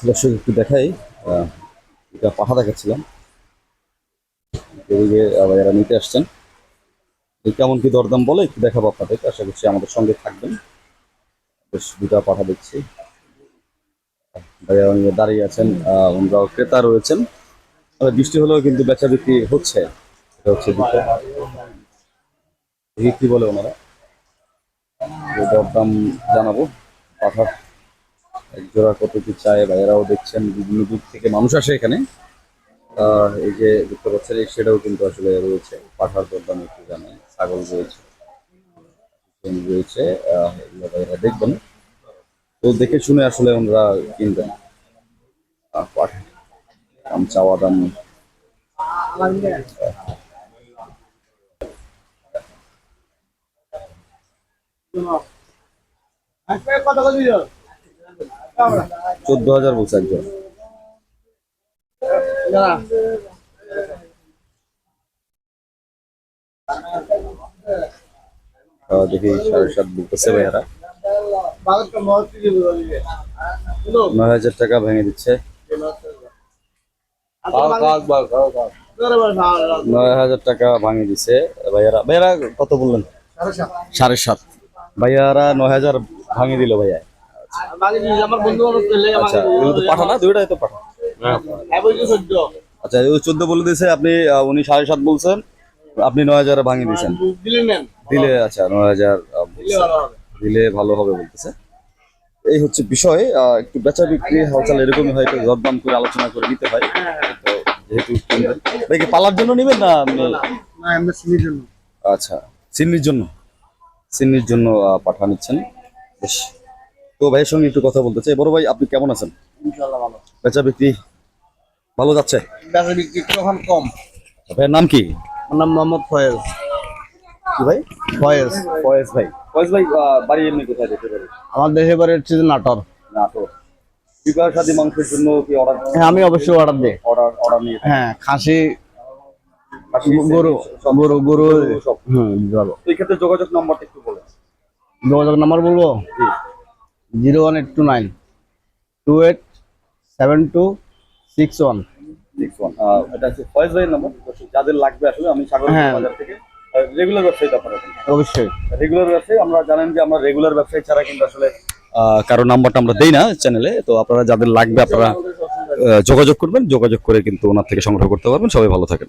দর্শক একটু দেখাই। এটা পাঠা দেখাচ্ছিলাম, এদিকে ভাইয়ারা নিতে আসছেন। এই কেমন কি দরদাম বলে একটু দেখাবো আপনাদের, আশা করছি আমাদের সঙ্গে থাকবেন। বেশ দুটা পাঠা দেখছি, ভাইয়া উনি দাঁড়িয়ে আছেন, ওনারাও ক্রেতা রয়েছেন। বৃষ্টি হলেও কিন্তু বেচা বিক্রি হচ্ছে, এটা হচ্ছে বিষয়। দেখি কি বলে ওনারা, এই দরদাম জানাবো। পাঠার এক জোড়া কত কি চায়, ভাইয়ারাও দেখছেন, বিভিন্ন দূর থেকে মানুষ আসে এখানে। এই যে দেখতে পাচ্ছেন সেটাও কিন্তু আসলে রয়েছে, পাঠার দরদাম একটু জানে, ছাগল রয়েছে, রয়েছে। এগুলো ভাইয়ারা দেখবেন, তো দেখে শুনে আসলে ওনারা কিনবেন। পাঠা দাম চাওয়া দাম কত করে দিল? 14,000 বলছে একজন। দেখি 7.5 বলতেছে ভাইয়ারা। 9,000 টাকা ভেঙে দিচ্ছে। 9,000 টাকা ভাঙিয়ে দিচ্ছে ভাইয়ারা। ভাইয়ারা কত বললেন? 7.5। ভাইয়ারা 9,000 ভাঙিয়ে দিল ভাইয়া। আচ্ছা, এগুলো তো পাঠা না, দুইটাই তো পাঠা। আচ্ছা, 14 বলে দিয়েছে আপনি, উনি 7.5 বলছেন, আপনি 9,000 ভাঙিয়ে দিয়েছেন। দিলে আচ্ছা 9,000 দিলে ভালো হবে বলতেছে। এই হচ্ছে বিষয়। একটু বেচা বিক্রি হালচাল এরকমই হয়, একটু দরদাম করে আলোচনা করে নিতে হয়। তো যেহেতু কিনবেন, ভাই কি পালার জন্য নেবেন না আচ্ছা, সিন্নির জন্য, সিন্নির জন্য পাঠা নিচ্ছেন। বেশ, তো ভাইয়ের সঙ্গে একটু কথা বলতে চাই। বড় ভাই, আপনি কেমন আছেন? ইনশাআল্লাহ ভালো। বেচা বিক্রি ভালো যাচ্ছে? বেচা বিক্রি একটু এখন কম। ভাইয়ের নাম কি? আমার নাম মোহাম্মদ ফয়েজ। কি ভাই? ফয়েজ। ফয়েজ ভাই। ফয়েজ ভাই, বাড়ি এমনি কোথায় যেতে পারে? আমার দেশের বাড়ি হচ্ছে যে নাটোর। নাটোর। বিবাহ শাদী মাংসের জন্য কি অর্ডার? হ্যাঁ, আমি অবশ্যই অর্ডার দিই। অর্ডার নিয়ে থাকেন? হ্যাঁ, খাসি, খাসি, গরু, সব- গরু গরু সব। ভালো। তো এই ক্ষেত্রে যোগাযোগ নাম্বারটা একটু বলেন। যোগাযোগ নাম্বার বলবো, জি। 01829 287261। 61, এটা হচ্ছে ফয়েজ ভাইয়ের নাম্বার। যাদের লাগবে আসলে, আমি সাগর হ্যাঁ। বাজার থেকে রেগুলার ব্যবসায়ী আপনারা। অবশ্যই। রেগুলার ব্যবসায়ী, আমরা জানেন যে আমরা রেগুলার ব্যবসায়ী ছাড়া কিন্তু আসলে কারো নাম্বারটা আমরা দেই না চ্যানেলে। তো আপনারা যাদের লাগবে আপনারা যোগাযোগ করবেন, যোগাযোগ করে কিন্তু ওনার থেকে সংগ্রহ করতে পারবেন। সবাই ভালো থাকেন।